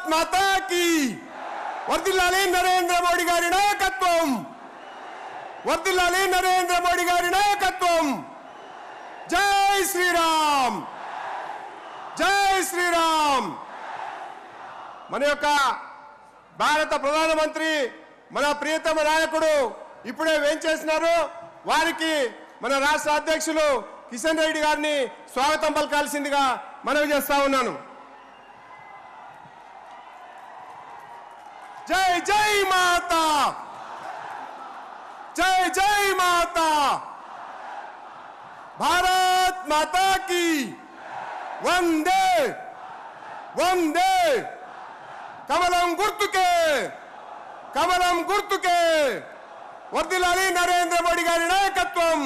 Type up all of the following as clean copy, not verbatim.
భారత్ మాతా key వర్ధిల్లాలి నరేంద్ర మోడీ గారి నాయకత్వం వర్ధిల్లాలి నరేంద్ర మోడీ గారి నాయకత్వం జై శ్రీరామ్ జై శ్రీరామ్ మన యొక్క భారత ప్రధానమంత్రి మన ప్రియతమ నాయకుడు ఇప్పుడే వేంచేసినారు వారికి మన రాష్ట్ర అధ్యక్షులు కిషన్ రెడ్డి గారిని స్వాగతం పలకాల్సిందిగా మనవి చేస్తా ఉన్నాను జై జై మాతా జై జై మాతా భారత్ మాతా కీ వందే వందే కమలం గుర్తుకే వర్ధిల్లాలి నరేంద్ర మోడీ గారి నాయకత్వం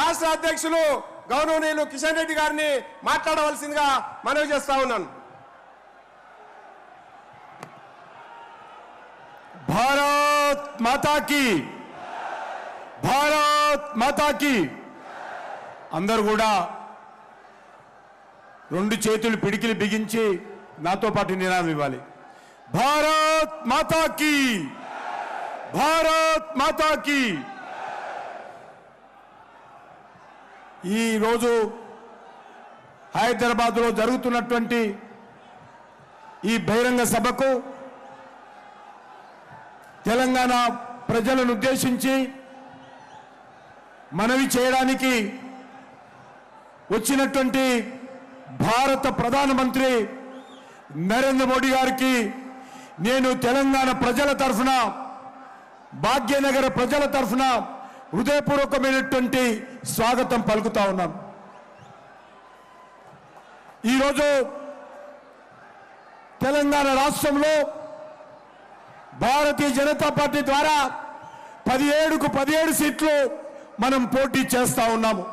రాష్ట్ర అధ్యక్షులు గౌరవనీయులు కిషన్ రెడ్డి గారిని మాట్లాడవలసిందిగా మనవి చేస్తా ఉన్నాను भारत माता की अंदर కూడా రెండు చేతులు పిడికిలి బిగించి నాతో పాటు నినాదం ఇవ్వాలి భారత్ మాతా కీ ఈ రోజు హైదరాబాద్ లో జరుగుతున్నటువంటి ఈ బహిరంగ సభకు తెలంగాణ ప్రజలను ఉద్దేశించి మనవి చేయడానికి వచ్చినటువంటి భారత ప్రధానమంత్రి నరేంద్ర మోడీ గారికి నేను తెలంగాణ ప్రజల తరఫున భాగ్యనగర ప్రజల తరఫున హృదయపూర్వకమైనటువంటి స్వాగతం పలుకుతా ఉన్నాం ఈరోజు తెలంగాణ రాష్ట్రంలో భారతీయ జనతా పార్టీ ద్వారా 17 సీట్లు మనం పోటీ చేస్తా ఉన్నాము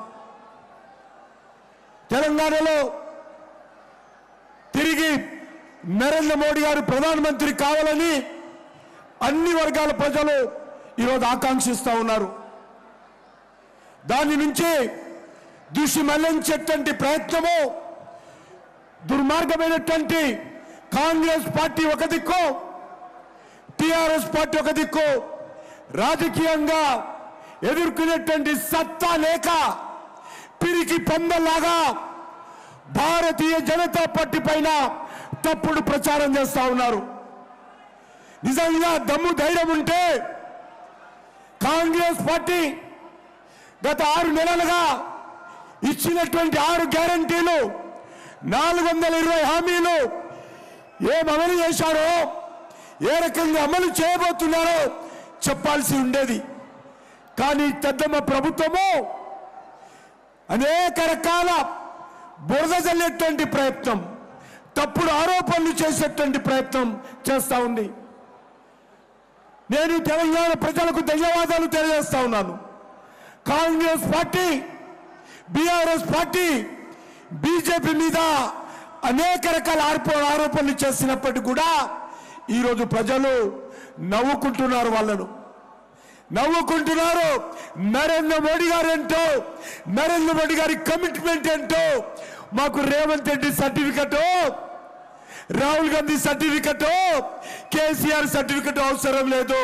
తెలంగాణలో తిరిగి నరేంద్ర మోడీ గారు ప్రధానమంత్రి కావాలని అన్ని వర్గాల ప్రజలు ఈరోజు ఆకాంక్షిస్తూ ఉన్నారు దాని నుంచి దృష్టి మళ్లించేటువంటి ప్రయత్నము దుర్మార్గమైనటువంటి కాంగ్రెస్ పార్టీ ఒక దిక్కు టిఆర్ఎస్ పార్టీ ఒక దిక్కు రాజకీయంగా ఎదుర్కొనేటువంటి సత్తా లేక పిరికి పందలాగా భారతీయ జనతా పార్టీ పైన తప్పుడు ప్రచారం చేస్తా ఉన్నారు నిజంగా దమ్ము ధైర్యం ఉంటే కాంగ్రెస్ పార్టీ గత 6 నెలలుగా ఇచ్చినటువంటి 6 గ్యారంటీలు 420 హామీలు ఏం అమలు చేశారో ఏ రకంగా అమలు చేయబోతున్నారో చెప్పాల్సి ఉండేది కానీ పెద్దమ్మ ప్రభుత్వము అనేక రకాల బురద జల్లేటువంటి ప్రయత్నం తప్పుడు ఆరోపణలు చేసేటువంటి ప్రయత్నం చేస్తా ఉంది నేను తెలంగాణ ప్రజలకు ధన్యవాదాలు తెలియజేస్తా ఉన్నాను Congress party BRS party BJP మీద అనేక రకాల ఆరోపణలు చేసినప్పటికీ కూడా ఈరోజు ప్రజలు నవ్వుకుంటున్నారు వాళ్ళను నవ్వుకుంటున్నారు నరేంద్ర మోడీ గారు ఏంటో నరేంద్ర మోడీ గారి కమిట్మెంట్ ఏంటో మాకు Revanth Reddy certificate Rahul Gandhi certificate KCR certificate అవసరం లేదు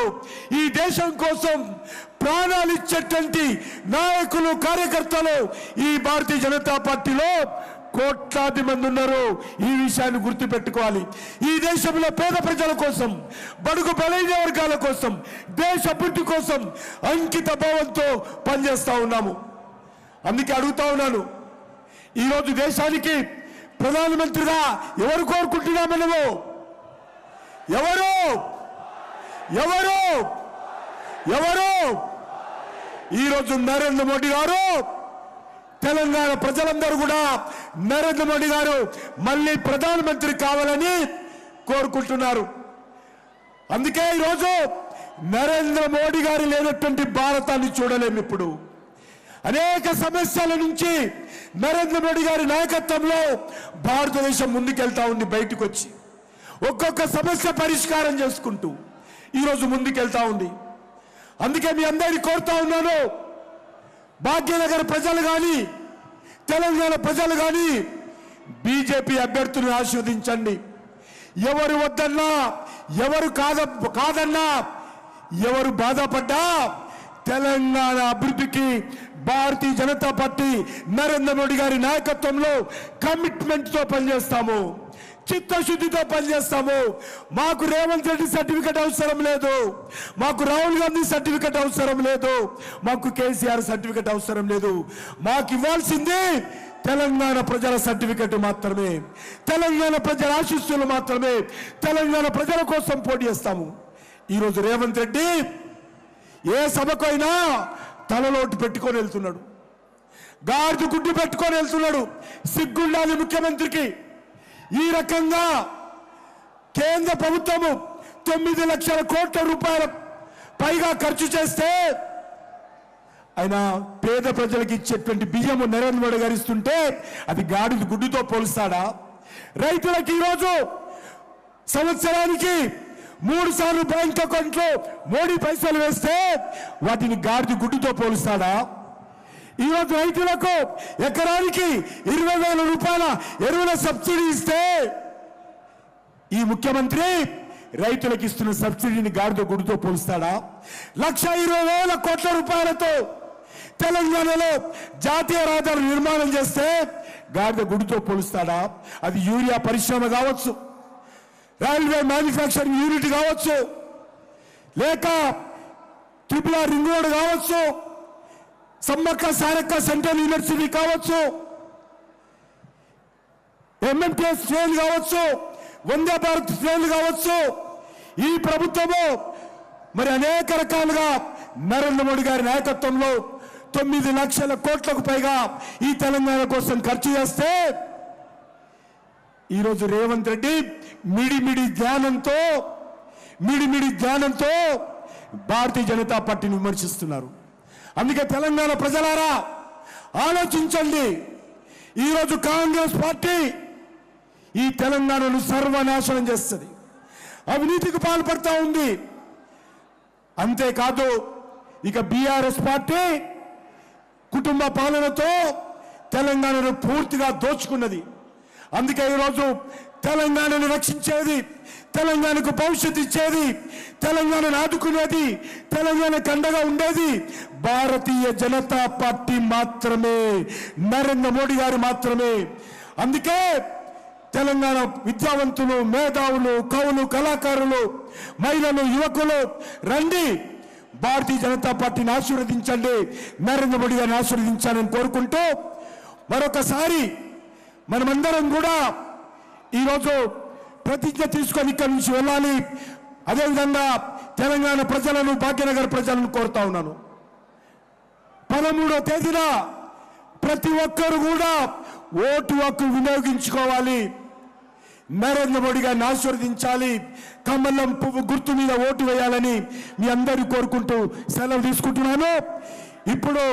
ఈ దేశం కోసం ప్రాణాలు ఇచ్చేటువంటి నాయకులు కార్యకర్తలు ఈ భారతీయ జనతా పార్టీలో కోట్లాది మంది ఉన్నారు ఈ విషయాన్ని గుర్తుపెట్టుకోవాలి ఈ దేశంలో పేద ప్రజల కోసం బడుగు బలైన వర్గాల కోసం దేశ అభివృద్ధి కోసం అంకిత భావంతో పనిచేస్తా ఉన్నాము అందుకే అడుగుతా ఉన్నాను ఈరోజు దేశానికి ప్రధానమంత్రిగా ఎవరు కోరుకుంటున్నాం మనము ఎవరు ఎవరు ఎవరు ఈరోజు నరేంద్ర మోడీ గారు తెలంగాణ ప్రజలందరూ కూడా నరేంద్ర మోడీ గారు మళ్ళీ ప్రధానమంత్రి కావాలని కోరుకుంటున్నారు అందుకే ఈరోజు నరేంద్ర మోడీ గారు లేనటువంటి భారతాన్ని చూడలేము ఇప్పుడు అనేక సమస్యల నుంచి నరేంద్ర మోడీ గారి నాయకత్వంలో భారతదేశం ముందుకెళ్తా ఉంది బయటకు వచ్చి ఒక్కొక్క సమస్య పరిష్కారం చేసుకుంటూ ఈరోజు ముందుకెళ్తా ఉంది అందుకే మీ అందరినీ కోరుతా ఉన్నాను భాగ్యనగర్ ప్రజలు కానీ తెలంగాణ ప్రజలు కానీ బీజేపీ అభ్యర్థులను ఆశీర్వదించండి ఎవరు వద్దన్నా, ఎవరు కాదన్నా, ఎవరు బాధపడ్డా తెలంగాణ అభివృద్ధికి భారతీయ జనతా పార్టీ నరేంద్ర మోడీ గారి నాయకత్వంలో కమిట్మెంట్ తో పనిచేస్తాము, చిత్తశుద్ధితో పనిచేస్తాము. మాకు రేవంత్ రెడ్డి సర్టిఫికెట్ అవసరం లేదు, మాకు రాహుల్ గాంధీ సర్టిఫికెట్ అవసరం లేదు, మాకు కేసీఆర్ సర్టిఫికెట్ అవసరం లేదు. మాకు ఇవ్వాల్సింది తెలంగాణ ప్రజల సర్టిఫికెట్ మాత్రమే, తెలంగాణ ప్రజల ఆశీస్సులు మాత్రమే. తెలంగాణ ప్రజల కోసం పోటీ చేస్తాము. ఈరోజు రేవంత్ రెడ్డి ఏ సభకైనా తలలోటు పెట్టుకొని వెళ్తున్నాడు, గాడిద గుడ్డు పెట్టుకొని వెళ్తున్నాడు. సిగ్గుండాలి ముఖ్యమంత్రికి. ఈ రకంగా కేంద్ర ప్రభుత్వము 9 లక్షల కోట్ల రూపాయల పైగా ఖర్చు చేస్తే ఆయన పేద ప్రజలకు ఇచ్చేటువంటి బియ్యము నరేంద్ర మోడీ గారు ఇస్తుంటే అది గాడిద గుడ్డుతో పోలుస్తాడా? రైతులకు ఈరోజు సంవత్సరానికి 3 సార్లు బ్యాంక్ అకౌంట్లో మోడీ పైసలు వేస్తే వాటిని గాడిద గుడ్డుతో పోలుస్తాడా? ఈరోజు రైతులకు ఎకరానికి 20,000 రూపాయల ఎరువుల సబ్సిడీ ఇస్తే ఈ ముఖ్యమంత్రి రైతులకు ఇస్తున్న సబ్సిడీని గాడిద గుడ్డుతో పోలుస్తాడా? 1,20,000 కోట్ల రూపాయలతో తెలంగాణలో జాతీయ రహదారులు నిర్మాణం చేస్తే గాడిద గుడ్డుతో పోలుస్తాడా? అది యూరియా పరిశ్రమ కావచ్చు, రైల్వే మ్యానుఫ్యాక్చరింగ్ యూనిట్ కావచ్చు, లేక RRR రింగ్ రోడ్ కావచ్చు, సమ్మక్క సారక్క సెంట్రల్ యూనివర్సిటీ కావచ్చు, MMTS ట్రైన్ కావచ్చు, వందే భారత్ ట్రైన్ కావచ్చు. ఈ ప్రభుత్వము మరి అనేక రకాలుగా నరేంద్ర మోడీ గారి నాయకత్వంలో 9 లక్షల కోట్లకు పైగా ఈ తెలంగాణ కోసం ఖర్చు చేస్తే ఈరోజు రేవంత్ రెడ్డి మిడిమిడి జ్ఞానంతో భారతీయ జనతా పార్టీని విమర్శిస్తున్నారు. అందుకే తెలంగాణ ప్రజలారా ఆలోచించండి. ఈరోజు కాంగ్రెస్ పార్టీ ఈ తెలంగాణను సర్వనాశనం చేస్తుంది, అవినీతికి పాల్పడతా ఉంది. అంతేకాదు ఇక బీఆర్ఎస్ పార్టీ కుటుంబ పాలనతో తెలంగాణను పూర్తిగా దోచుకున్నది. అందుకే ఈరోజు తెలంగాణను రక్షించేది, తెలంగాణకు భవిష్యత్తు ఇచ్చేది, తెలంగాణను ఆదుకునేది, తెలంగాణకు అండగా ఉండేది భారతీయ జనతా పార్టీ మాత్రమే, నరేంద్ర మోడీ గారు మాత్రమే. అందుకే తెలంగాణ విద్యావంతులు, మేధావులు, కవులు, కళాకారులు, మహిళలు, యువకులు రండి, భారతీయ జనతా పార్టీని ఆశీర్వదించండి, నరేంద్ర మోడీ గారిని ఆశీర్వదించాలని కోరుకుంటూ మరొకసారి మనమందరం కూడా ఈరోజు ప్రతిజ్ఞ తీసుకొని ఇక్కడి నుంచి వెళ్ళాలి. అదేవిధంగా తెలంగాణ ప్రజలను, భాగ్యనగర్ ప్రజలను కోరుతా ఉన్నాను, 13వ తేదీన ప్రతి ఒక్కరు కూడా ఓటు హక్కు వినియోగించుకోవాలి, నరేంద్ర మోడీ గారిని ఆశీర్వదించాలి, కమలం పువ్వు గుర్తు మీద ఓటు వేయాలని మీ అందరూ కోరుకుంటూ సెలవు తీసుకుంటున్నాను. ఇప్పుడు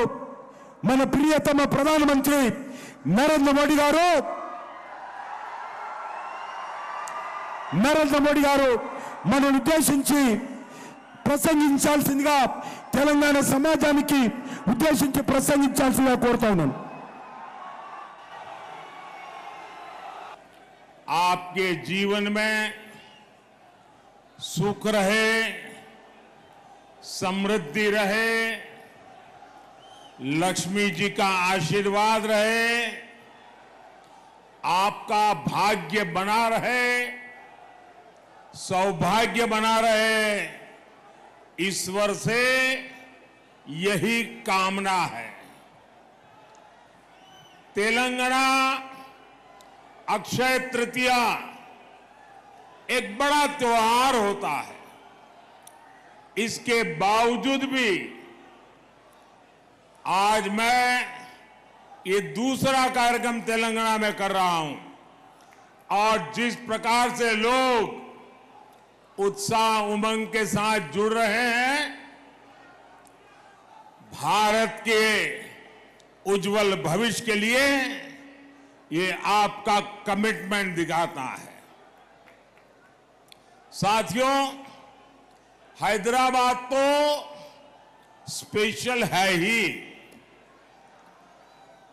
మన ప్రియతమ ప్రధానమంత్రి నరేంద్ర మోడీ గారు మనల్ని ఉద్దేశించి ప్రసంగించాల్సిందిగా, తెలంగాణ సమాజానికి ఉద్దేశించి ప్రసంగించాల్సిందిగా కోరుతా ఉన్నాను. आपके जीवन में सुख रहे, समृद्धि रहे, लक्ष्मी जी का आशीर्वाद रहे, आपका भाग्य बना रहे, सौभाग्य बना रहे, ईश्वर से यही कामना है। तेलंगाना अक्षय तृतीया एक बड़ा त्योहार होता है, इसके बावजूद भी आज मैं ये दूसरा कार्यक्रम तेलंगाना में कर रहा हूं और जिस प्रकार से लोग उत्साह उमंग के साथ जुड़ रहे हैं, भारत के उज्जवल भविष्य के लिए ये आपका कमिटमेंट दिखाता है। साथियों, हैदराबाद तो स्पेशल है ही,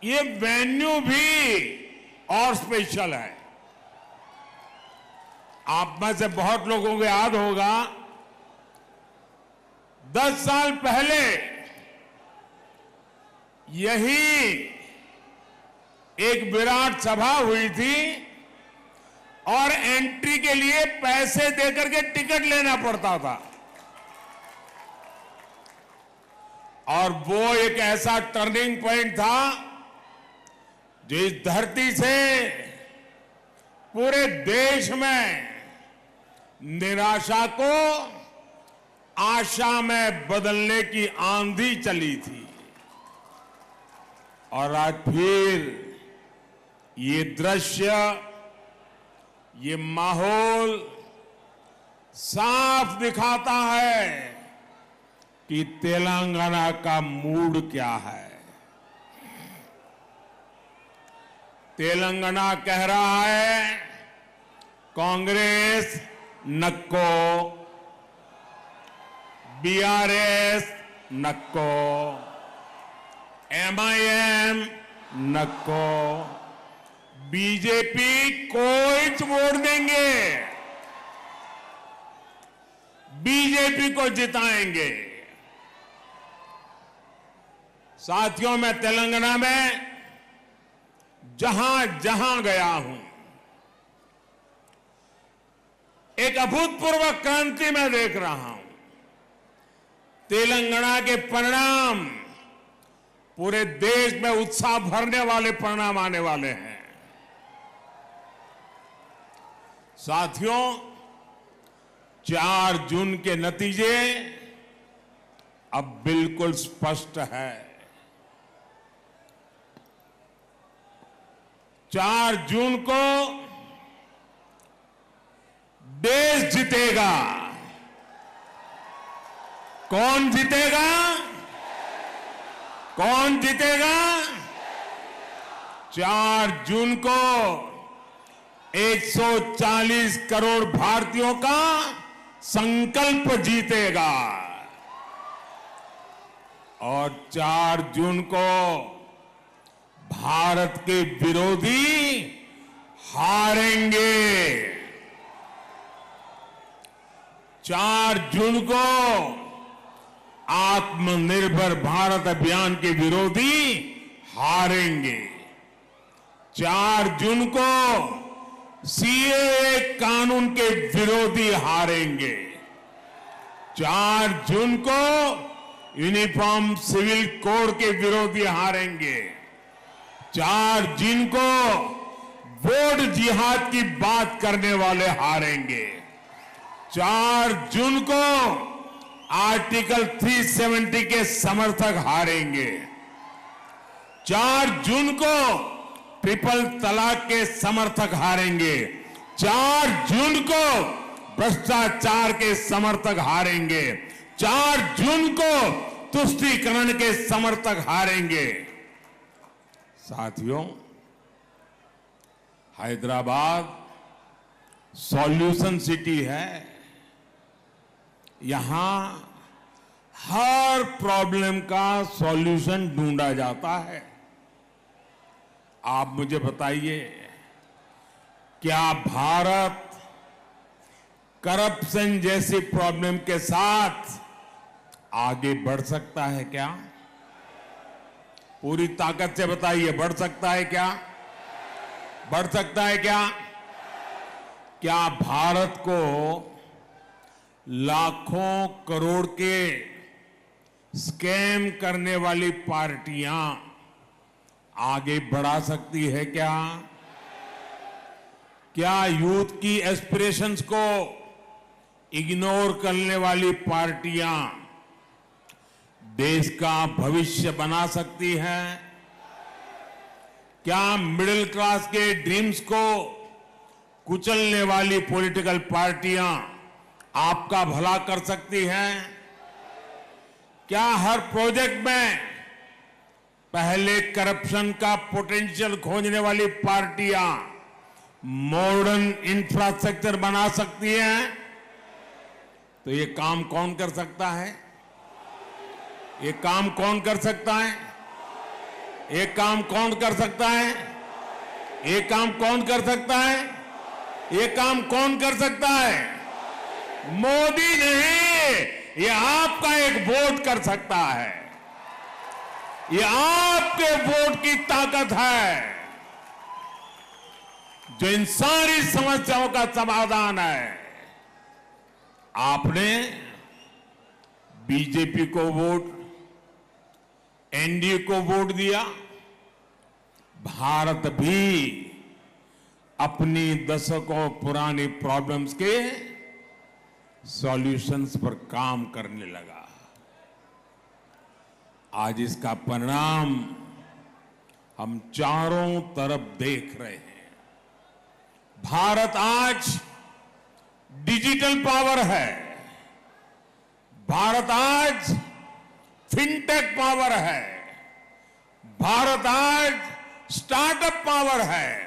ये वेन्यू भी और स्पेशल है। आप में से बहुत लोगों को याद होगा 10 साल पहले यही एक विराट सभा हुई थी और एंट्री के लिए पैसे देकर के टिकट लेना पड़ता था। और वो एक ऐसा टर्निंग पॉइंट था जो इस धरती से पूरे देश में निराशा को आशा में बदलने की आंधी चली थी। और आज फिर ये दृश्य, ये माहौल साफ दिखाता है कि तेलंगाना का मूड क्या है। तेलंगाना कह रहा है कांग्रेस नक्को, बीआरएस नक्को, एमआईएम नक्को, बीजेपी कोई वोट देंगे, बीजेपी को जिताएंगे। साथियों, मैं तेलंगाना में जहां जहां गया हूं, एक अभूतपूर्व क्रांति में देख रहा हूं। तेलंगाना के परिणाम पूरे देश में उत्साह भरने वाले परिणाम आने वाले हैं। साथियों, 4 जून के नतीजे अब बिल्कुल स्पष्ट है। 4 जून को देश जीतेगा। कौन जीतेगा? कौन जीतेगा? 4 जून को 140 करोड़ भारतीयों का संकल्प जीतेगा। और 4 जून को भारत के विरोधी हारेंगे। 4 जून को आत्मनिर्भर भारत अभियान के विरोधी हारेंगे। 4 जून को सीएए कानून के विरोधी हारेंगे। 4 जून को यूनिफॉर्म सिविल कोड के विरोधी हारेंगे। 4 जून को वोट जिहाद की बात करने वाले हारेंगे। 4 जून को आर्टिकल 370 के समर्थक हारेंगे। 4 जून को ट्रिपल तलाक के समर्थक हारेंगे। 4 जून को भ्रष्टाचार के समर्थक हारेंगे। 4 जून को तुष्टीकरण के समर्थक हारेंगे। साथियों, हैदराबाद सॉल्यूशन सिटी है। यहां हर प्रॉब्लम का सॉल्यूशन ढूंढा जाता है। आप मुझे बताइए, क्या भारत करप्शन जैसी प्रॉब्लम के साथ आगे बढ़ सकता है क्या? पूरी ताकत से बताइए, बढ़ सकता है क्या? बढ़ सकता है क्या? क्या भारत को लाखों करोड़ के स्कैम करने वाली पार्टियां आगे बढ़ा सकती है क्या? क्या यूथ की एस्पिरेशंस को इग्नोर करने वाली पार्टियां देश का भविष्य बना सकती हैं? क्या मिडिल क्लास के ड्रीम्स को कुचलने वाली पॉलिटिकल पार्टियां आपका भला कर सकती हैं? क्या हर प्रोजेक्ट में पहले करप्शन का पोटेंशियल खोजने वाली पार्टियां मॉडर्न इंफ्रास्ट्रक्चर बना सकती हैं? तो ये काम कौन कर सकता है? ये काम कौन कर सकता है? ये काम कौन कर सकता है? ये काम कौन कर सकता है? ये काम कौन कर सकता है? मोदी नहीं, ये आपका एक वोट कर सकता है। ये आपके वोट की ताकत है जो इन सारी समस्याओं का समाधान है। आपने बीजेपी को वोट, एनडीए को वोट दिया। भारत भी अपनी दशकों पुरानी प्रॉब्लम्स के सॉल्यूशंस पर काम करने लगा। आज इसका परिणाम हम चारों तरफ देख रहे हैं। भारत आज डिजिटल पावर है। भारत आज फिनटेक पावर है। भारत आज स्टार्टअप पावर है।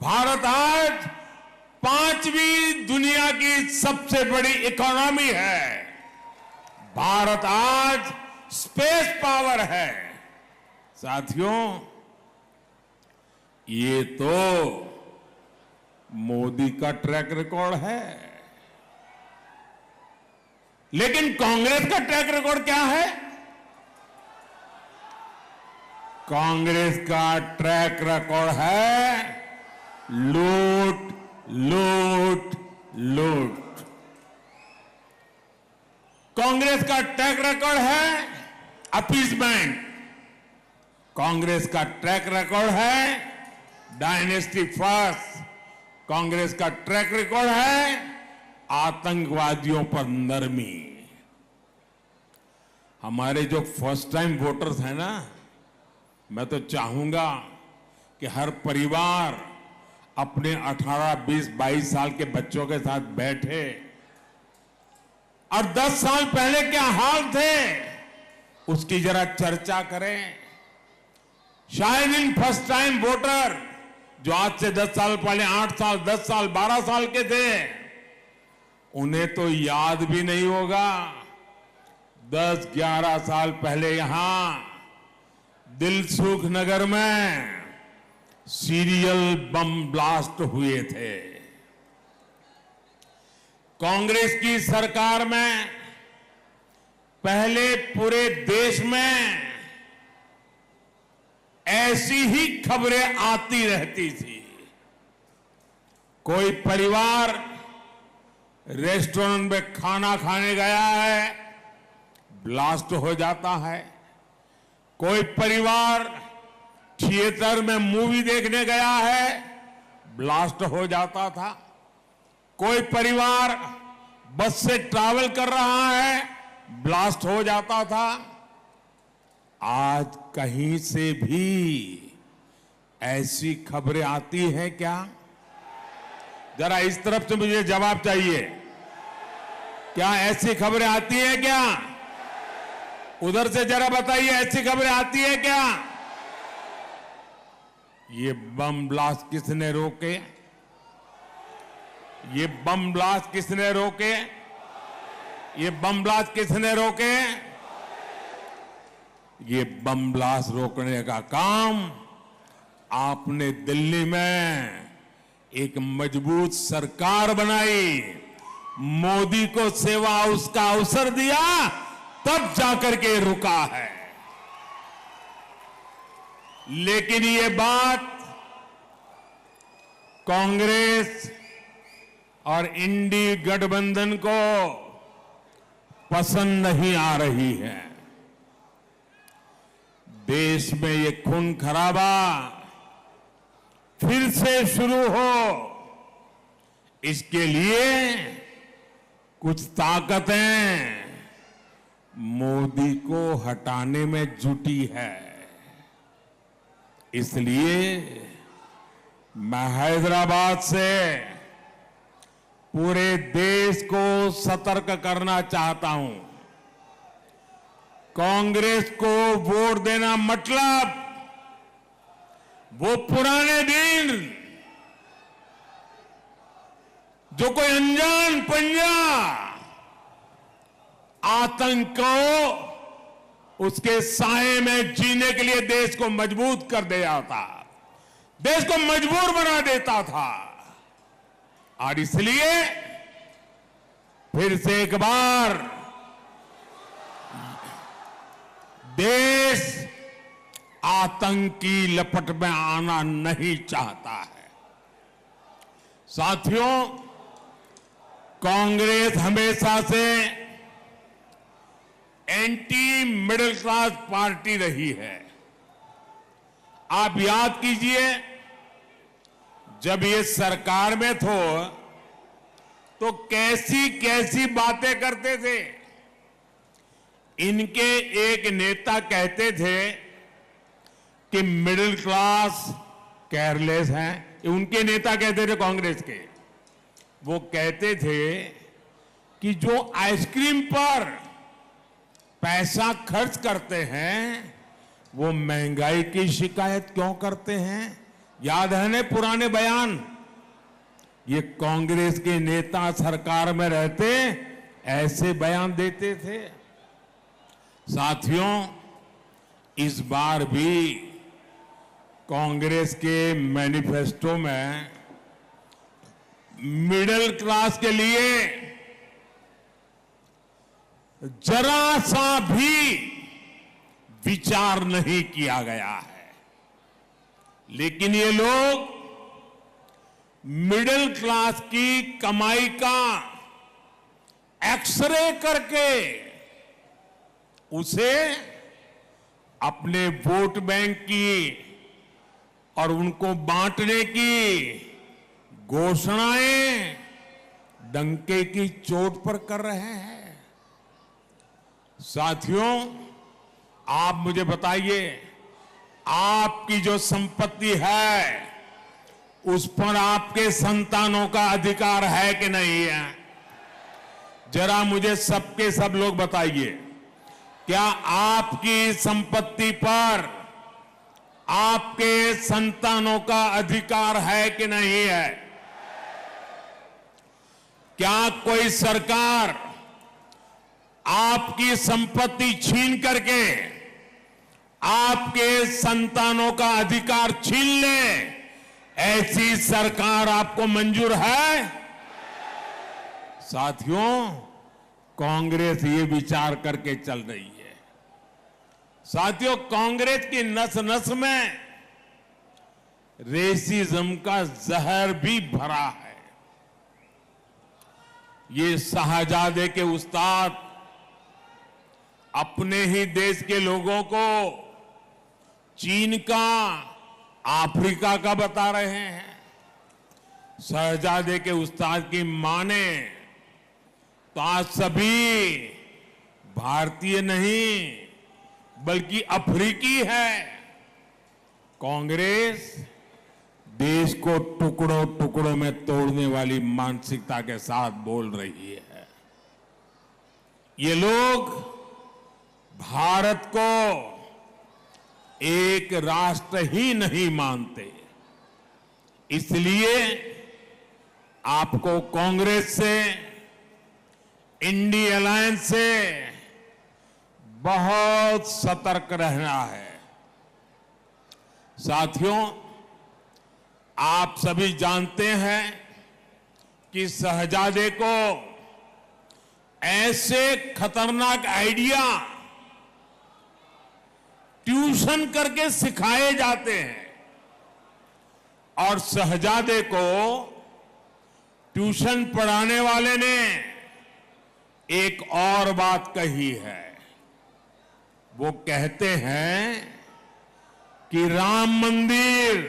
भारत आज 5वीं दुनिया की सबसे बड़ी इकोनॉमी है। भारत आज स्पेस पावर है। साथियों, ये तो मोदी का ट्रैक रिकॉर्ड है। लेकिन कांग्रेस का ट्रैक रिकॉर्ड क्या है? कांग्रेस का ट्रैक रिकॉर्ड है लूट, लूट, लूट। कांग्रेस का ट्रैक रिकॉर्ड है अपीसमेंट। कांग्रेस का ट्रैक रिकॉर्ड है डायनेस्टी फर्स्ट। कांग्रेस का ट्रैक रिकॉर्ड है आतंकवादियों पर नरमी। हमारे जो फर्स्ट टाइम वोटर्स हैं ना, मैं तो चाहूंगा कि हर परिवार अपने 18, 20, 22 साल के बच्चों के साथ बैठे और 10 साल पहले क्या हाल थे उसकी जरा चर्चा करें। शायद इन फर्स्ट टाइम वोटर जो आज से 10 साल पहले 8 साल, 10 साल, 12 साल के थे, उन्हें तो याद भी नहीं होगा 10, 11 साल पहले यहां दिलसुख नगर में सीरियल बम ब्लास्ट हुए थे। कांग्रेस की सरकार में पहले पूरे देश में ऐसी ही खबरें आती रहती थी। कोई परिवार रेस्टोरेंट में खाना खाने गया है, ब्लास्ट हो जाता है। कोई परिवार थिएटर में मूवी देखने गया है, ब्लास्ट हो जाता था। कोई परिवार बस से ट्रैवल कर रहा है, ब्लास्ट हो जाता था। आज कहीं से भी ऐसी खबरें आती हैं क्या? जरा इस तरफ से मुझे जवाब चाहिए। क्या ऐसी खबरें आती हैं क्या? उधर से जरा बताइए, ऐसी खबरें आती है क्या? ये बम ब्लास्ट किसने रोके? ये बम ब्लास्ट किसने रोके? ये बम ब्लास्ट किसने रोके? ये बम ब्लास्ट रोकने का काम आपने दिल्ली में एक मजबूत सरकार बनाई, मोदी को सेवा उसका अवसर दिया, तब जाकर के रुका है। लेकिन ये बात कांग्रेस और इंडी गठबंधन को पसंद नहीं आ रही है। देश में ये खून खराबा फिर से शुरू हो, इसके लिए कुछ ताकतें मोदी को हटाने में जुटी है। इसलिए मैं हैदराबाद से पूरे देश को सतर्क करना चाहता हूं। कांग्रेस को वोट देना मतलब वो पुराने दिन जो कोई अनजान पंजा आतंक को उसके साए में जीने के लिए देश को मजबूत कर दिया था, देश को मजबूर बना देता था। और इसलिए फिर से एक बार देश आतंक की लपट में आना नहीं चाहता है। साथियों, कांग्रेस हमेशा से एंटी मिडिल क्लास पार्टी रही है। आप याद कीजिए, जब ये सरकार में तो कैसी कैसी बातें करते थे। इनके एक नेता कहते थे कि मिडिल क्लास केयरलेस हैं। उनके नेता कहते थे कांग्रेस के। वो कहते थे कि जो आइसक्रीम पर पैसा खर्च करते हैं वो महंगाई की शिकायत क्यों करते हैं। याद है ना पुराने बयान। ये कांग्रेस के नेता सरकार में रहते ऐसे बयान देते थे। साथियों, इस बार भी कांग्रेस के मैनिफेस्टो में मिडिल क्लास के लिए जरा सा भी विचार नहीं किया गया है। लेकिन ये लोग मिडिल क्लास की कमाई का एक्सरे करके उसे अपने वोट बैंक की और उनको बांटने की घोषणाएं डंके की चोट पर कर रहे हैं। साथियों, आप मुझे बताइए, आपकी जो संपत्ति है उस पर आपके संतानों का अधिकार है कि नहीं है। जरा मुझे सबके सब लोग बताइए, क्या आपकी संपत्ति पर आपके संतानों का अधिकार है कि नहीं है। क्या कोई सरकार आपकी संपत्ति छीन करके आपके संतानों का अधिकार छीन ले, ऐसी सरकार आपको मंजूर है। साथियों, कांग्रेस ये विचार करके चल रही है। साथियों, कांग्रेस की नस नस में रेसिज्म का जहर भी भरा है। ये शाहजादे के उस्ताद अपने ही देश के लोगों को चीन का, अफ्रीका का बता रहे हैं। शहजादे के उस्ताद की माने तो आज सभी भारतीय नहीं बल्कि अफ्रीकी है। कांग्रेस देश को टुकड़ों टुकड़ों में तोड़ने वाली मानसिकता के साथ बोल रही है। ये लोग भारत को एक राष्ट्र ही नहीं मानते। इसलिए आपको कांग्रेस से, इंडी अलायंस से बहुत सतर्क रहना है। साथियों, आप सभी जानते हैं कि शहजादे को ऐसे खतरनाक आइडिया ट्यूशन करके सिखाए जाते हैं। और शहजादे को ट्यूशन पढ़ाने वाले ने एक और बात कही है। वो कहते हैं कि राम मंदिर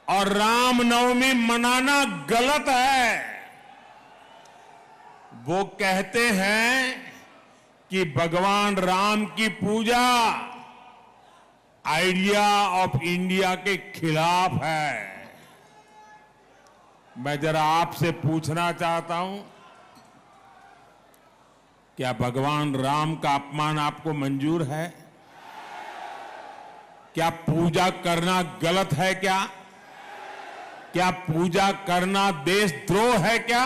और रामनवमी मनाना गलत है। वो कहते हैं कि भगवान राम की पूजा आइडिया ऑफ इंडिया के खिलाफ है। मैं जरा आपसे पूछना चाहता हूं, क्या भगवान राम का अपमान आपको मंजूर है? क्या पूजा करना गलत है? क्या पूजा करना देशद्रोह है? क्या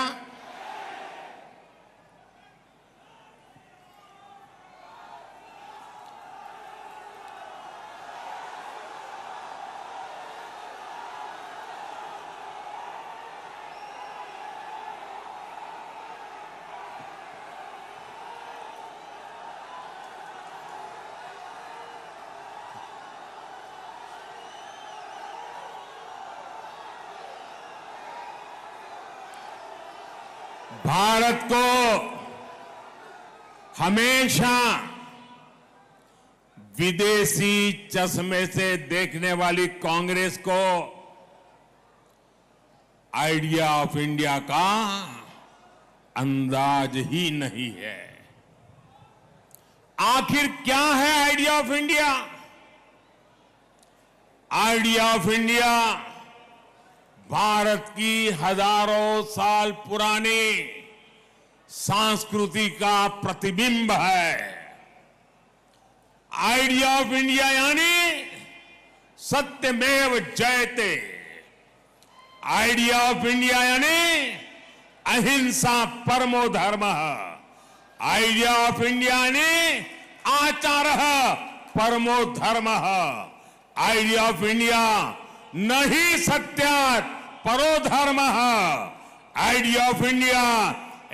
भारत को हमेशा विदेशी चश्मे से देखने वाली कांग्रेस को आइडिया ऑफ इंडिया का अंदाज ही नहीं है। आखिर क्या है idea of India? Idea of India Bharat की हजारों साल पुरानी संस्कृति का प्रतिबिंब है। आइडिया ऑफ इंडिया यानी सत्यमेव जयते। आइडिया ऑफ इंडिया यानी अहिंसा परमो धर्मः। आइडिया ऑफ इंडिया यानी आचारः परमो धर्मः। आइडिया ऑफ इंडिया न ही सत्यात् परो धर्मः। आइडिया ऑफ इंडिया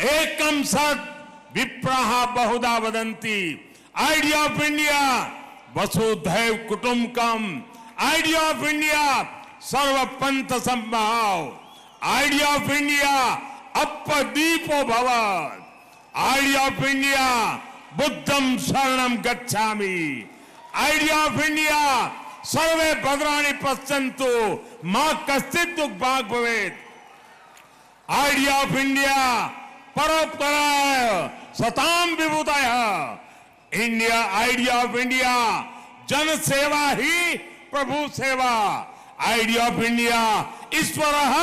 एकम सत् विप्रः बहुधा वदन्ति। आइडिया ऑफ इंडिया वसुधैव कुटुंबकम। आइडिया ऑफ इंडिया सर्वपंथ संभाव। आइडिया ऑफ इंडिया अपदीपो भव। आइडिया ऑफ इंडिया बुद्धम शरणम गच्छामि। आइडिया ऑफ इंडिया सर्वे भद्राणि पश्यन्तु मां कश्चित् दुःख भाग् भवेत्। आइडिया ऑफ इंडिया परोपकाराय सताम विभूतयः। इंडिया आइडिया ऑफ इंडिया जन सेवा ही प्रभु सेवा। आइडिया ऑफ इंडिया ईश्वरः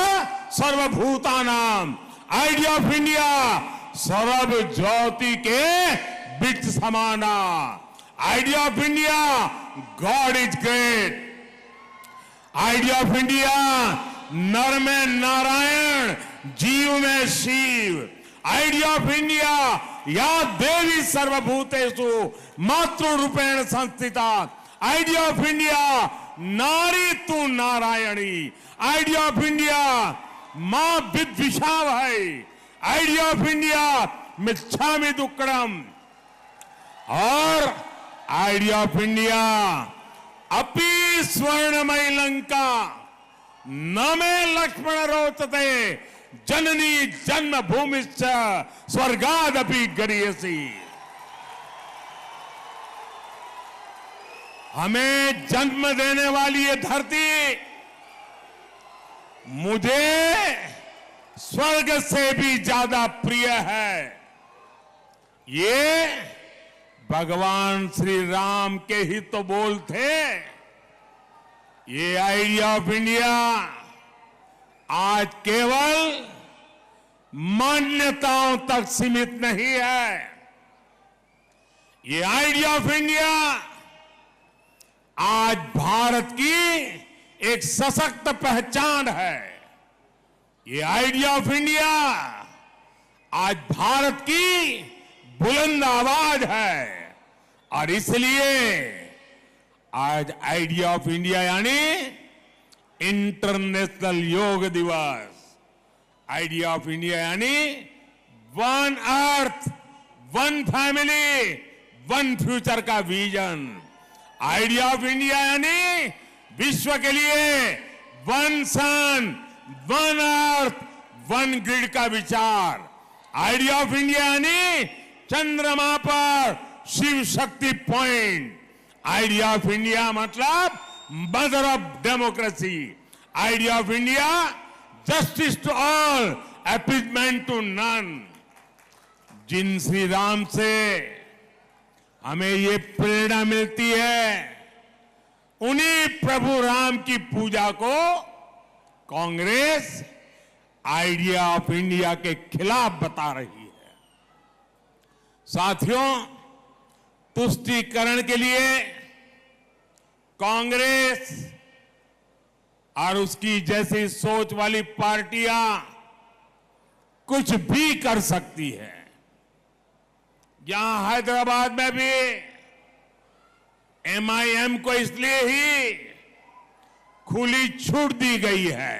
सर्वभूतानाम। आइडिया ऑफ इंडिया सर्व ज्योति के बीच समाना। Idea of India God is great. Idea of India नर में नारायण जीव में शिव। आइडिया ऑफ इंडिया या देवी सर्वभूतेषु मातृरूपेण संस्थिता। आइडिया ऑफ इंडिया नारी तू नारायणी। आइडिया ऑफ इंडिया मां विद्विषाव है। आइडिया ऑफ इंडिया मिच्छामि दुक्कडम। और आइडिया ऑफ इंडिया अपि स्वर्णमयी लंका न मे लक्ष्मण रोचते जननी जन्मभूमिश्च स्वर्गादपि गरीयसी। हमें जन्म देने वाली ये धरती मुझे स्वर्ग से भी ज्यादा प्रिय है। ये भगवान श्री राम के ही तो बोल थे। ये आइडिया ऑफ इंडिया आज केवल मान्यताओं तक सीमित नहीं है। ये आइडिया ऑफ इंडिया आज भारत की एक सशक्त पहचान है। ये आइडिया ऑफ इंडिया आज भारत की बुलंद आवाज है। और इसलिए आज आइडिया ऑफ इंडिया यानी इंटरनेशनल योग दिवस। आइडिया ऑफ इंडिया यानी one earth one family one future का विजन। आइडिया ऑफ इंडिया यानी विश्व के लिए one sun one earth one grid का विचार। आइडिया ऑफ इंडिया यानी चंद्रमा पर Shiv Shakti point. Idea of India मतलब mother of democracy. Idea of India justice to all appeasement to none. जिन श्री राम से हमें ये प्रेरणा मिलती है उन्हीं प्रभु राम की पूजा को कांग्रेस आइडिया ऑफ इंडिया के खिलाफ बता रही है। साथियों, तुष्टीकरण के लिए कांग्रेस और उसकी जैसी सोच वाली पार्टियां कुछ भी कर सकती है। यहां हैदराबाद में भी एमआईएम को इसलिए ही खुली छूट दी गई है,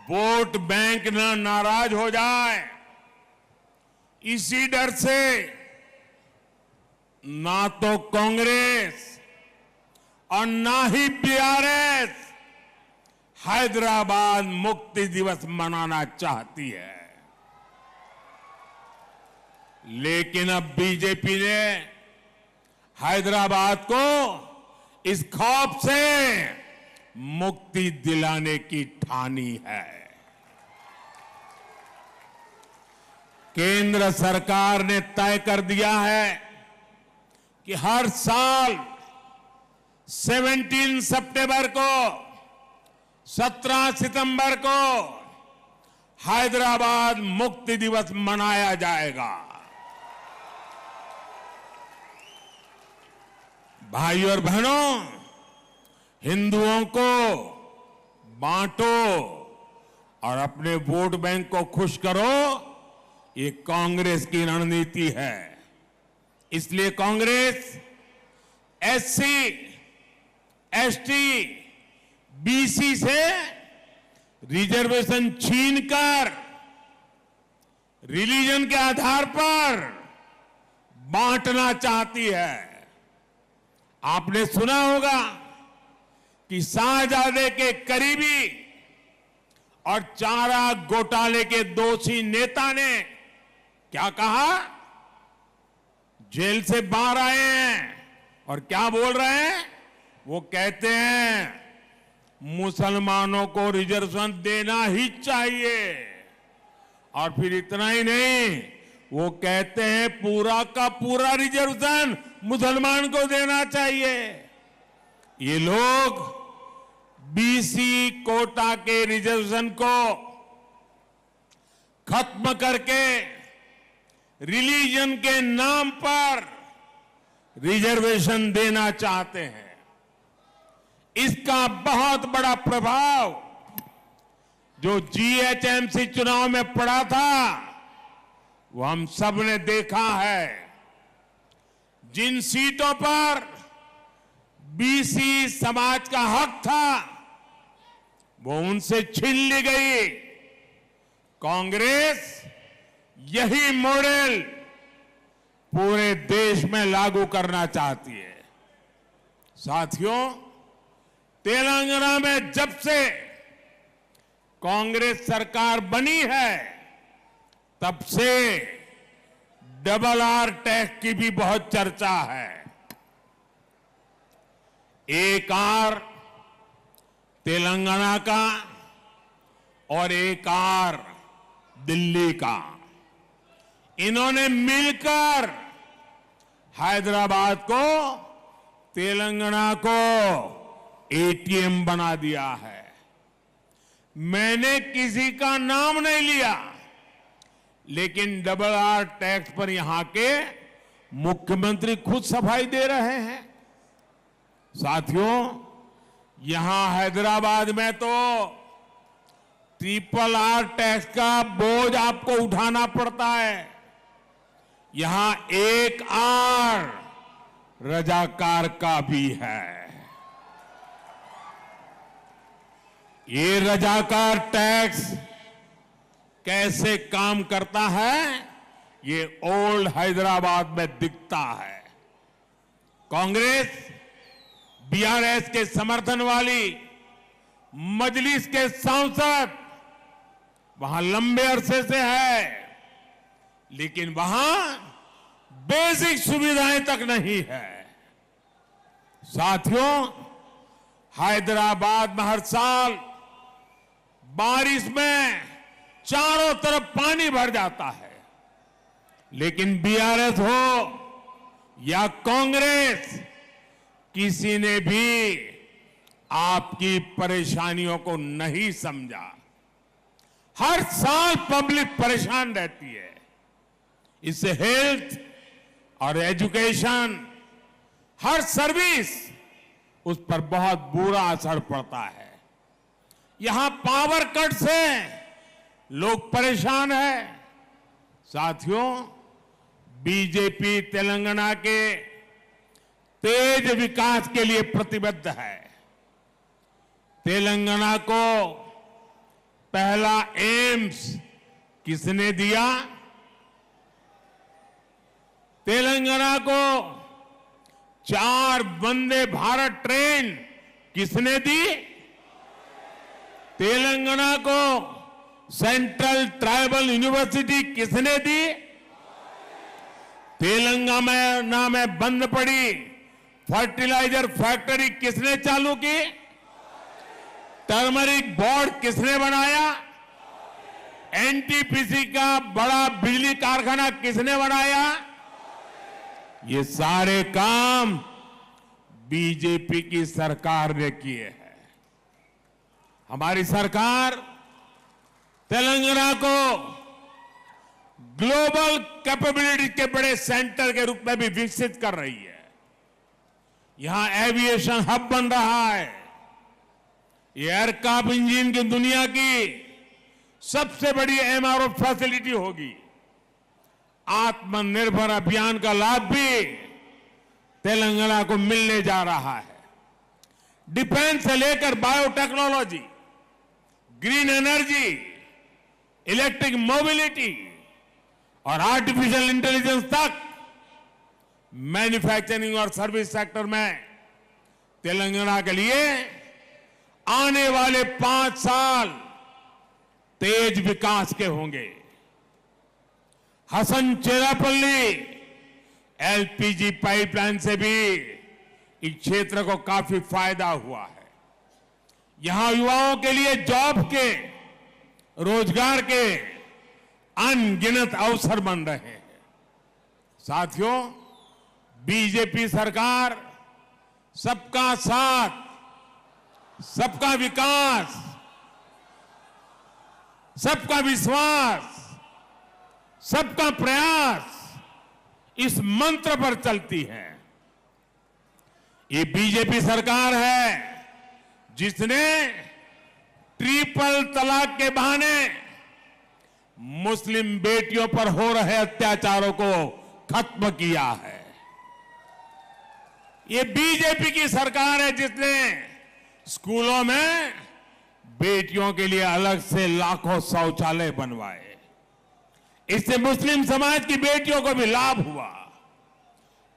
वोट बैंक न नाराज हो जाए इसी डर से ना तो कांग्रेस और ना ही बीआरएस हैदराबाद मुक्ति दिवस मनाना चाहती है। लेकिन अब बीजेपी ने हैदराबाद को इस खौफ से मुक्ति दिलाने की ठानी है। केंद्र सरकार ने तय कर दिया है कि हर साल 17 सितंबर को 17 सितंबर को हैदराबाद मुक्ति दिवस मनाया जाएगा। भाइयों और बहनों, हिंदुओं को बांटो और अपने वोट बैंक को खुश करो, ये कांग्रेस की रणनीति है। इसलिए कांग्रेस एससी, एसटी, बीसी से रिजर्वेशन छीनकर रिलीजन के आधार पर बांटना चाहती है। आपने सुना होगा कि शाहजादे के करीबी और चारा घोटाले के दोषी नेता ने क्या कहा? जेल से बाहर आए हैं और क्या बोल रहे हैं? वो कहते हैं मुसलमानों को रिजर्वेशन देना ही चाहिए। और फिर इतना ही नहीं, वो कहते हैं पूरा का पूरा रिजर्वेशन मुसलमान को देना चाहिए। ये लोग बीसी कोटा के रिजर्वेशन को खत्म करके रिलीजन के नाम पर रिजर्वेशन देना चाहते हैं। इसका बहुत बड़ा प्रभाव जो जीएचएमसी चुनाव में पड़ा था वो हम सब ने देखा है। जिन सीटों पर बीसी समाज का हक था वो उनसे छीन ली गई। कांग्रेस यही मॉडल पूरे देश में लागू करना चाहती है। साथियों, तेलंगाना में जब से कांग्रेस सरकार बनी है तब से डबल आर टैक्स की भी बहुत चर्चा है। एक आर तेलंगाना का और एक आर दिल्ली का, इन्होंने मिलकर हैदराबाद को, तेलंगाना को एटीएम बना दिया है। मैंने किसी का नाम नहीं लिया, लेकिन डबल आर टैक्स पर यहां के मुख्यमंत्री खुद सफाई दे रहे हैं। साथियों, यहां हैदराबाद में तो ट्रिपल आर टैक्स का बोझ आपको उठाना पड़ता है। यहां एक आर रजाकार का भी है। ये रजाकार टैक्स कैसे काम करता है, ये ओल्ड हैदराबाद में दिखता है। कांग्रेस बीआरएस के समर्थन वाली मजलिस के सांसद वहां लंबे अरसे से है, लेकिन वहां बेसिक सुविधाएं तक नहीं है। साथियों, हैदराबाद में हर साल बारिश में चारों तरफ पानी भर जाता है, लेकिन बीआरएस हो या कांग्रेस, किसी ने भी आपकी परेशानियों को नहीं समझा। हर साल पब्लिक परेशान रहती है। इससे हेल्थ और एजुकेशन, हर सर्विस, उस पर बहुत बुरा असर पड़ता है। यहां पावर कट से लोग परेशान हैं। साथियों, बीजेपी तेलंगाना के तेज विकास के लिए प्रतिबद्ध है। तेलंगाना को पहला एम्स किसने दिया? तेलंगाना को 4 वंदे भारत ट्रेन किसने दी? तेलंगाना को सेंट्रल ट्राइबल यूनिवर्सिटी किसने दी? तेलंगाना में बंद पड़ी फर्टिलाइजर फैक्ट्री किसने चालू की? टर्मरिक बोर्ड किसने बनाया? एनटीपीसी का बड़ा बिजली कारखाना किसने बनाया? ये सारे काम बीजेपी की सरकार ने किए हैं। हमारी सरकार तेलंगाना को ग्लोबल कैपेबिलिटी के बड़े सेंटर के रूप में भी विकसित कर रही है। यहां एविएशन हब बन रहा है। एयरक्राफ्ट इंजन की दुनिया की सबसे बड़ी एमआरओ फैसिलिटी होगी। आत्मनिर्भर अभियान का लाभ भी तेलंगाना को मिलने जा रहा है। डिफेंस से लेकर biotechnology, green energy, electric mobility और आर्टिफिशियल इंटेलिजेंस तक मैन्युफैक्चरिंग और सर्विस सेक्टर में तेलंगाना के लिए आने वाले 5 साल तेज विकास के होंगे। हसन चेरापल्ली एलपीजी पाइपलाइन से भी इस क्षेत्र को काफी फायदा हुआ है। यहां युवाओं के लिए जॉब के, रोजगार के अनगिनत अवसर बन रहे हैं। साथियों, बीजेपी सरकार सबका साथ, सबका विकास, सबका विश्वास, सबका प्रयास इस मंत्र पर चलती है। ये बीजेपी सरकार है जिसने ट्रिपल तलाक के बहाने मुस्लिम बेटियों पर हो रहे अत्याचारों को खत्म किया है। ये बीजेपी की सरकार है जिसने स्कूलों में बेटियों के लिए अलग से लाखों शौचालय बनवाए। इससे मुस्लिम समाज की बेटियों को भी लाभ हुआ।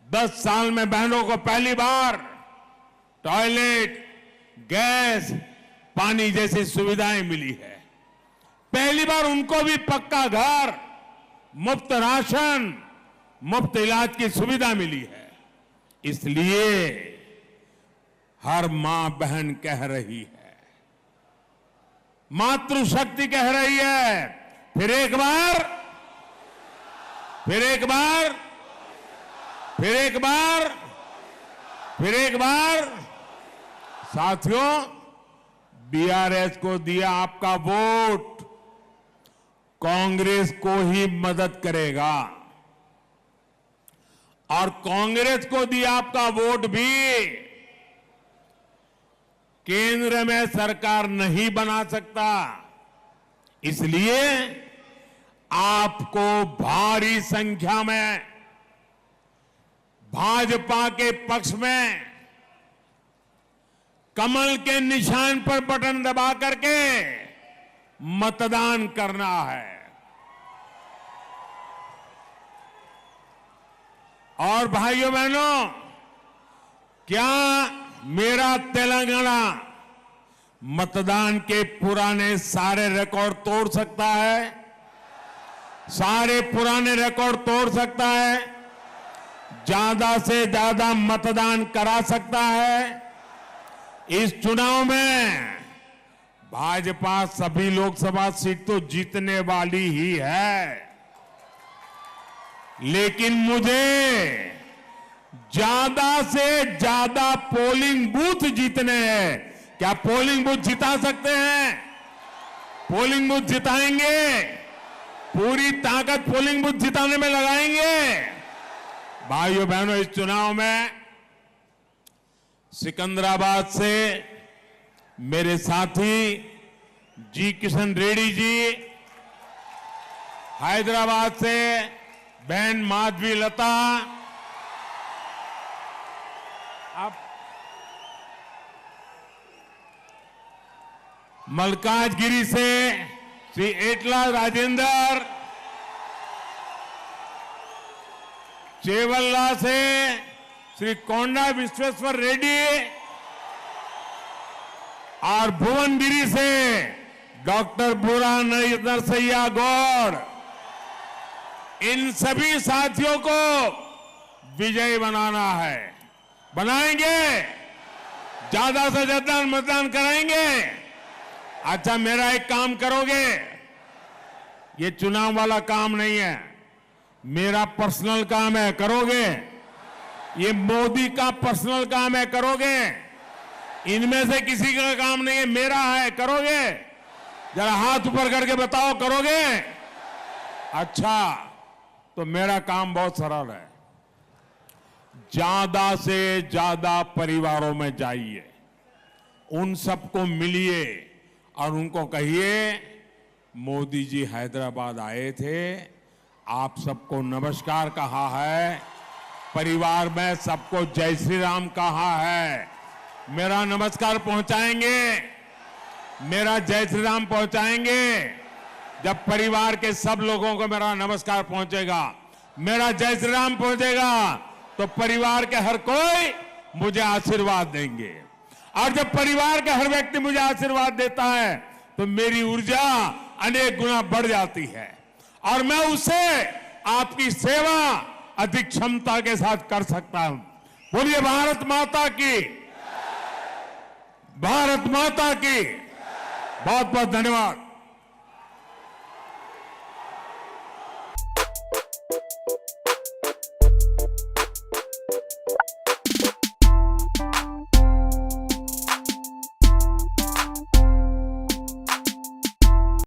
10 साल में बहनों को पहली बार टॉयलेट, गैस, पानी जैसी सुविधाएं मिली है। पहली बार उनको भी पक्का घर, मुफ्त राशन, मुफ्त इलाज की सुविधा मिली है। इसलिए हर मां बहन कह रही है, मातृशक्ति कह रही है, फिर एक बार, फिर एक बार, फिर एक बार, फिर एक बार। साथियों, बीआरएस को दिया आपका वोट कांग्रेस को ही मदद करेगा और कांग्रेस को दिया आपका वोट भी केंद्र में सरकार नहीं बना सकता। इसलिए आपको भारी संख्या में भाजपा के पक्ष में कमल के निशान पर बटन दबा करके मतदान करना है। और भाइयों बहनों, क्या मेरा तेलंगाना मतदान के पुराने सारे रिकॉर्ड तोड़ सकता है? सारे पुराने रिकॉर्ड तोड़ सकता है? ज्यादा से ज्यादा मतदान करा सकता है? इस चुनाव में भाजपा सभी लोकसभा सीट तो जीतने वाली ही है, लेकिन मुझे ज्यादा से ज्यादा पोलिंग बूथ जीतने हैं। क्या पोलिंग बूथ जिता सकते हैं? पोलिंग बूथ जिताएंगे, पूरी ताकत पोलिंग बूथ जिताने में लगाएंगे। भाइयों बहनों, इस चुनाव में सिकंदराबाद से मेरे साथी जी किशन रेड्डी जी, हैदराबाद से बहन माधवी लता, अब मलकाजगिरी से श्री एटला राजेंद्र, चेवल्ला से श्री कोंडा विश्वेश्वर रेड्डी, और भुवनगिरी से डॉक्टर बुरा नरसैया गौड़, इन सभी साथियों को विजयी बनाना है। बनाएंगे, ज्यादा से ज्यादा मतदान कराएंगे। अच्छा, मेरा एक काम करोगे? ये चुनाव वाला काम नहीं है, मेरा पर्सनल काम है, करोगे? ये मोदी का पर्सनल काम है, करोगे? इनमें से किसी का काम नहीं है, मेरा है, करोगे? जरा हाथ ऊपर करके बताओ, करोगे? अच्छा, तो मेरा काम बहुत सरल है। ज्यादा से ज्यादा परिवारों में जाइए, उन सबको मिलिए और उनको कहिए मोदी जी हैदराबाद आए थे, आप सबको नमस्कार कहा है, परिवार में सबको जय श्री राम कहा है। मेरा नमस्कार पहुंचाएंगे, मेरा जय श्री राम पहुंचाएंगे। जब परिवार के सब लोगों को मेरा नमस्कार पहुंचेगा, मेरा जय श्री राम पहुंचेगा, तो परिवार के हर कोई मुझे आशीर्वाद देंगे। और जब परिवार का हर व्यक्ति मुझे आशीर्वाद देता है तो मेरी ऊर्जा अनेक गुना बढ़ जाती है और मैं उससे आपकी सेवा अधिक क्षमता के साथ कर सकता हूं। बोलिए भारत माता की, भारत माता की। बहुत बहुत धन्यवाद।